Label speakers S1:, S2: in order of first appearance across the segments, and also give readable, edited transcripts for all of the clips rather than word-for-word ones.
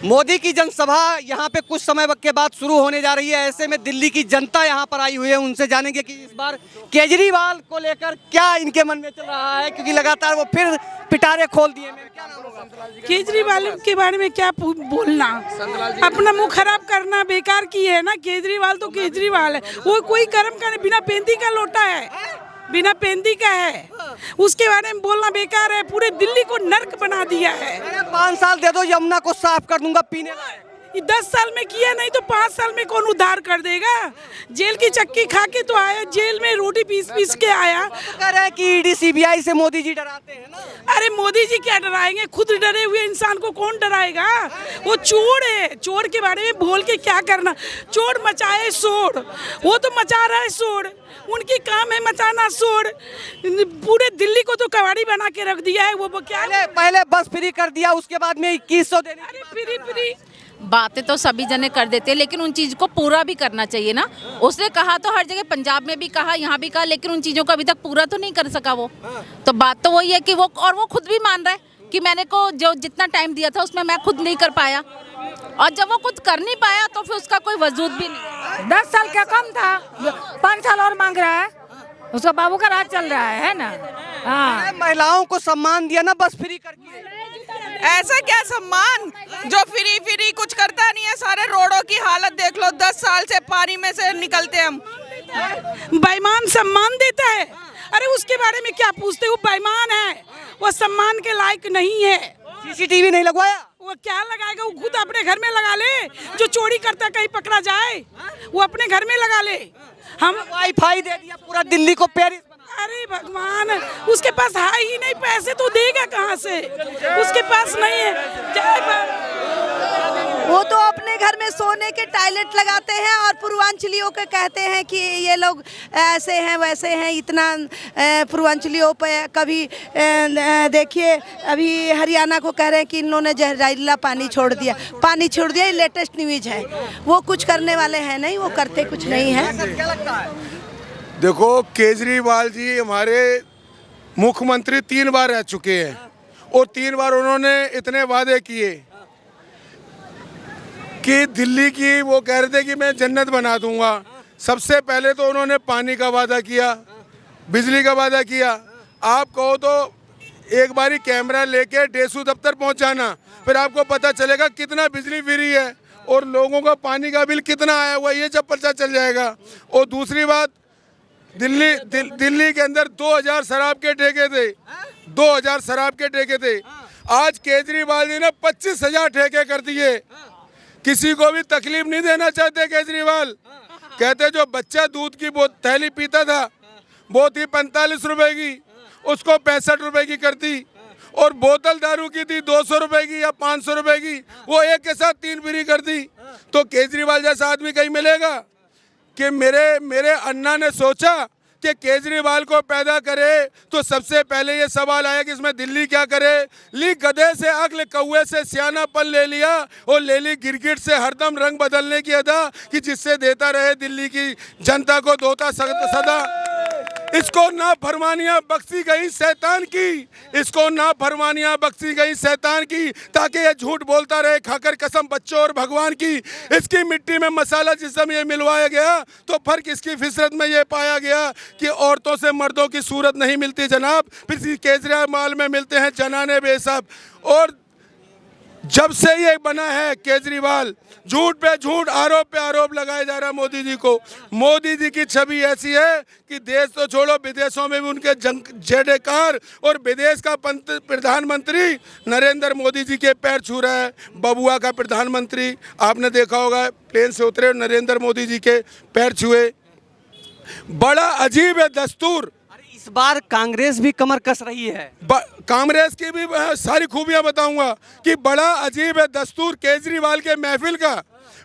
S1: मोदी की जनसभा यहाँ पे कुछ समय के बाद शुरू होने जा रही है। ऐसे में दिल्ली की जनता यहाँ पर आई हुई है, उनसे जानेंगे कि इस बार केजरीवाल को लेकर क्या इनके मन में चल रहा है, क्योंकि लगातार वो फिर पिटारे खोल दिए। क्या नाम होगा?
S2: केजरीवाल के बारे में क्या बोलना, अपना मुंह खराब करना बेकार की है ना। केजरीवाल तो केजरीवाल है, वो कोई कर्म का बिना पेंदी का लोटा है, बिना पेंदी का है, उसके बारे में बोलना बेकार है। पूरे दिल्ली को नर्क बना दिया है।
S1: 5 साल दे दो, यमुना को साफ कर दूंगा पीने लायक।
S2: 10 साल में किया नहीं तो 5 साल में कौन उद्धार कर देगा। जेल की चक्की खा के तो आया, जेल में रोटी पीस पीस के आया।
S1: तो कह रहे हैं कि ईडी सीबीआई से मोदी जी डराते हैं ना।
S2: अरे मोदी जी क्या डराएंगे, खुद डरे हुए इंसान को कौन डराएगा। वो चोर है, चोर के बारे में बोल के क्या करना। चोर मचाए शोर, वो तो मचा रहा है शोर, उनकी काम है मचाना शोर। पूरे दिल्ली को तो कबाड़ी बना के रख दिया है। वो क्या
S1: पहले बस फ्री कर दिया, उसके बाद में 2100 देने।
S2: अरे फ्री फ्री
S3: बातें तो सभी जने कर देते हैं, लेकिन उन चीज़ को पूरा भी करना चाहिए ना। उसने कहा तो हर जगह, पंजाब में भी कहा, यहाँ भी कहा, लेकिन उन चीज़ों को अभी तक पूरा तो नहीं कर सका वो। तो बात तो वही है कि वो, और वो खुद भी मान रहा है कि मैंने को जो जितना टाइम दिया था उसमें मैं खुद नहीं कर पाया, और जब वो खुद कर नहीं पाया तो फिर उसका कोई वजूद भी नहीं।
S4: 10 साल क्या कम था, 5 साल और मांग रहा है। उसका बाबू का राज चल रहा है ना। हाँ,
S1: महिलाओं को सम्मान दिया ना बस फ्री करके।
S5: ऐसा क्या सम्मान, जो फ्री फ्री कुछ करता नहीं है। सारे रोडों की हालत देख लो, 10 साल से पानी में से निकलते हम।
S2: बेईमान सम्मान देता है, अरे उसके बारे में क्या पूछते, वो बेईमान है, वो सम्मान के लायक नहीं है।
S1: सीसीटीवी नहीं लगवाया,
S2: वो क्या लगाएगा, वो खुद अपने घर में लगा ले। जो चोरी करता कहीं पकड़ा जाए वो अपने घर में लगा ले। हम
S1: वाईफाई दे दिया पूरा दिल्ली को पेरिस।
S2: अरे भगवान, उसके पास है ही नहीं, पैसे तो देगा कहाँ से, उसके पास नहीं है।
S6: वो तो अपने घर में सोने के टॉयलेट लगाते हैं और पूर्वांचलियों के कहते हैं कि ये लोग ऐसे हैं वैसे हैं। इतना पूर्वांचलियों पे कभी देखिए, अभी हरियाणा को कह रहे हैं कि इन लोगों ने जहरीला पानी छोड़ दिया। ये लेटेस्ट न्यूज़ है। वो कुछ करने वाले हैं नहीं, वो करते कुछ नहीं है।
S1: क्या लगता है?
S7: देखो, केजरीवाल जी हमारे मुख्यमंत्री 3 बार रह चुके हैं और 3 बार उन्होंने इतने वादे किए कि दिल्ली की, वो कह रहे थे कि मैं जन्नत बना दूंगा। सबसे पहले तो उन्होंने पानी का वादा किया, बिजली का वादा किया। आप कहो तो एक बारी कैमरा लेके डेसू दफ्तर पहुंचाना, फिर आपको पता चलेगा कितना बिजली फ्री है और लोगों का पानी का बिल कितना आया हुआ, ये जब पता चल जाएगा। और दूसरी बात, दिल्ली के अंदर 2000 शराब के ठेके थे, 2000 शराब के ठेके थे। आज केजरीवाल जी ने 25,000 ठेके कर दिए। किसी को भी तकलीफ नहीं देना चाहते केजरीवाल। कहते जो बच्चा दूध की थैली पीता था वो थी 45 रुपए की, उसको 65 रुपए की कर दी, और बोतल दारू की थी 200 रुपए की या 500 रुपए की, वो एक के साथ 3 फ्री कर दी। तो केजरीवाल जैसा आदमी कहीं मिलेगा? कि मेरे अन्ना ने सोचा कि केजरीवाल को पैदा करे तो सबसे पहले ये सवाल आया कि इसमें दिल्ली क्या करे। ली गधे से अक्ल, कौवे से सियानापन ले लिया, और ले ली गिरगिट से हरदम रंग बदलने की अदा, कि जिससे देता रहे दिल्ली की जनता को धोता सदा। इसको ना फरमानियाँ बख्शी गई शैतान की, इसको ना फरमानियाँ बख्शी गई शैतान की, ताकि ये झूठ बोलता रहे खाकर कसम बच्चों और भगवान की। इसकी मिट्टी में मसाला जिस समय ये मिलवाया गया तो फर्क इसकी फितरत में ये पाया गया कि औरतों से मर्दों की सूरत नहीं मिलती जनाब, फिर केजरीवाल में मिलते हैं जनाने बेसब। और जब से ये बना है केजरीवाल, झूठ पे झूठ, आरोप पे आरोप लगाया जा रहा है मोदी जी को। मोदी जी की छवि ऐसी है कि देश तो छोड़ो, विदेशों में भी उनके जयकार, और विदेश का प्रधानमंत्री नरेंद्र मोदी जी के पैर छू रहा है। बबुआ का प्रधानमंत्री आपने देखा होगा, प्लेन से उतरे, नरेंद्र मोदी जी के पैर छुए। बड़ा अजीब है दस्तूर।
S1: इस बार कांग्रेस भी कमर कस रही है।
S7: कांग्रेस की भी सारी खूबियां बताऊंगा कि बड़ा अजीब है दस्तूर केजरीवाल के महफिल का।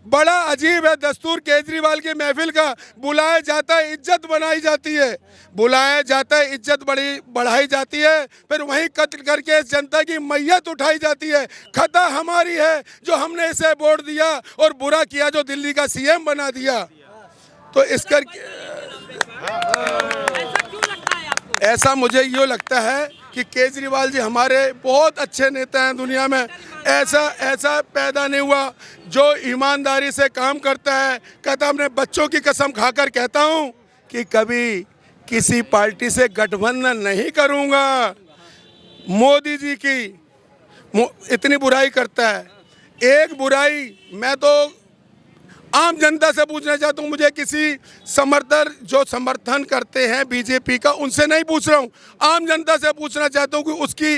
S7: बड़ा अजीब है दस्तूर केजरीवाल के महफिल का। बुलाया जाता है, इज्जत बनाई जाती है, बुलाया जाता है, इज्जत बढ़ाई जाती है, फिर वहीं कत्ल करके इस जनता की मैयत उठाई जाती है। खता हमारी है जो हमने इसे वोट दिया, और बुरा किया जो दिल्ली का सीएम बना दिया। तो इस करके ऐसा मुझे यूँ लगता है कि केजरीवाल जी हमारे बहुत अच्छे नेता हैं दुनिया में, ऐसा पैदा नहीं हुआ जो ईमानदारी से काम करता है। कहता अपने बच्चों की कसम खाकर कहता हूँ कि कभी किसी पार्टी से गठबंधन नहीं करूँगा। मोदी जी की इतनी बुराई करता है, एक बुराई मैं तो आम जनता से पूछना चाहता हूँ, मुझे किसी जो समर्थन करते हैं बीजेपी का उनसे नहीं पूछ रहा हूँ, आम जनता से पूछना चाहता हूँ कि उसकी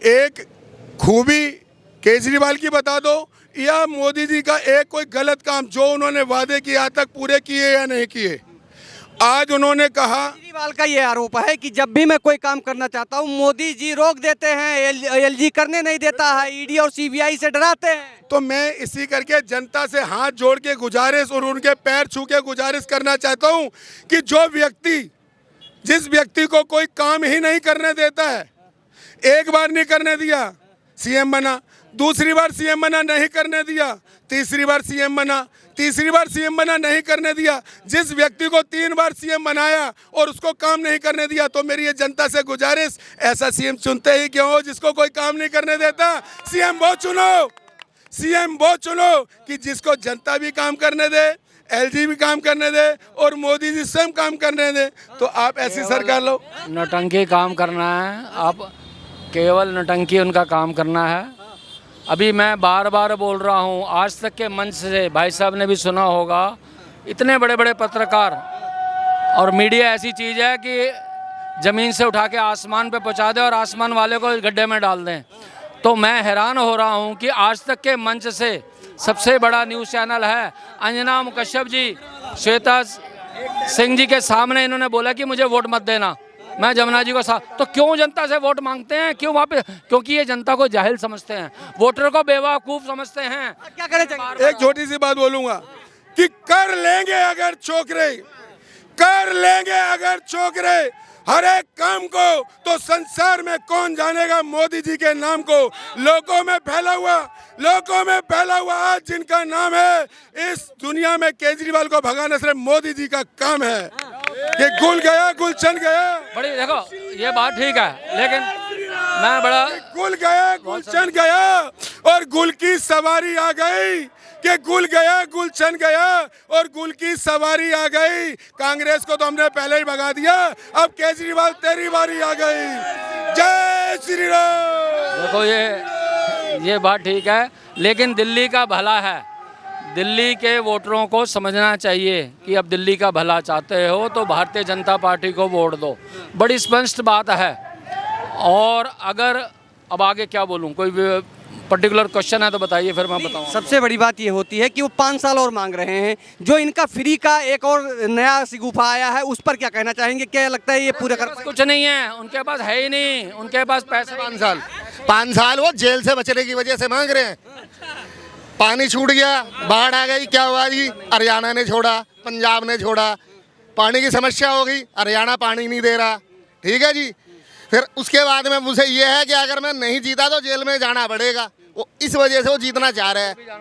S7: एक खूबी केजरीवाल की बता दो या मोदी जी का एक कोई गलत काम जो उन्होंने वादे किए आज तक पूरे किए या नहीं किए। आज उन्होंने कहा,
S1: केजरीवाल का ये आरोप है कि जब भी मैं कोई काम करना चाहता हूँ मोदी जी रोक देते हैं, एलजी करने नहीं देता है, ईडी और सीबीआई से डराते हैं।
S7: तो मैं इसी करके जनता से हाथ जोड़ के गुजारिश और उनके पैर छू के गुजारिश करना चाहता हूँ कि जिस व्यक्ति को कोई काम ही नहीं करने देता है, एक बार नहीं करने दिया सीएम बना, दूसरी बार सीएम बना नहीं करने दिया, तीसरी बार सीएम बना, तीसरी बार सीएम बना नहीं करने दिया, जिस व्यक्ति को 3 बार सीएम बनाया और उसको काम नहीं करने दिया, तो मेरी ये जनता से गुजारिश, ऐसा सीएम चुनते ही क्यों हो जिसको कोई काम नहीं करने देता। सीएम वो चुनो कि जिसको जनता भी काम करने दे, एलजी भी काम करने दे और मोदी जी स्वयं काम करने दे। तो आप ऐसी सरकार लो।
S8: नौटंकी काम करना है, आप केवल नौटंकी उनका काम करना है। अभी मैं बार बार बोल रहा हूँ, आज तक के मंच से भाई साहब ने भी सुना होगा, इतने बड़े बड़े पत्रकार और मीडिया ऐसी चीज़ है कि ज़मीन से उठा के आसमान पे पहुँचा दे और आसमान वाले को गड्ढे में डाल दें। तो मैं हैरान हो रहा हूँ कि आज तक के मंच से सबसे बड़ा न्यूज़ चैनल है अंजना कश्यप जी, श्वेता सिंह जी के सामने इन्होंने बोला कि मुझे वोट मत देना, मैं जमुना जी को साथ। तो क्यों जनता से वोट मांगते हैं, क्यों वापस? क्योंकि ये जनता को जाहिल समझते हैं, वोटर को बेवकूफ़ समझते हैं।
S1: क्या करें?
S7: एक छोटी सी बात बोलूंगा कि कर लेंगे अगर छोकरे हर एक काम को, तो संसार में कौन जानेगा मोदी जी के नाम को। लोगों में फैला हुआ आज जिनका नाम है इस दुनिया में, केजरीवाल को भगाने से मोदी जी का काम है। ये गुलशन गया।
S8: बड़ी देखो ये बात ठीक है, लेकिन मैं बड़ा
S7: गुलशन गया और गुल की सवारी आ गई कि गुलशन गया और गुल की सवारी आ गई। कांग्रेस को तो हमने पहले ही भगा दिया, अब केजरीवाल तेरी बारी आ गई। जय श्री राम।
S8: देखो ये बात ठीक है, लेकिन दिल्ली का भला है, दिल्ली के वोटरों को समझना चाहिए कि अब दिल्ली का भला चाहते हो तो भारतीय जनता पार्टी को वोट दो। बड़ी स्पष्ट बात है। और अगर अब आगे क्या बोलूं, कोई पर्टिकुलर क्वेश्चन है तो बताइए, फिर मैं बताऊं।
S1: सबसे बड़ी बात ये होती है कि वो 5 साल और मांग रहे हैं, जो इनका फ्री का एक और नया सिगुफा आया है उस पर क्या कहना चाहेंगे? क्या लगता है ये पूरा कर पाएंगे?
S8: कुछ नहीं है उनके पास, है ही नहीं उनके पास पैसे।
S9: 5 साल वो जेल से बचने की वजह से मांग रहे हैं। पानी छूट गया, बाढ़ आ गई, क्या हुआ जी? हरियाणा ने छोड़ा, पंजाब ने छोड़ा, पानी की समस्या हो गई, हरियाणा पानी नहीं दे रहा, ठीक है जी। फिर उसके बाद में मुझे ये है कि अगर मैं नहीं जीता तो जेल में जाना पड़ेगा, वो इस वजह से वो जीतना चाह रहे हैं।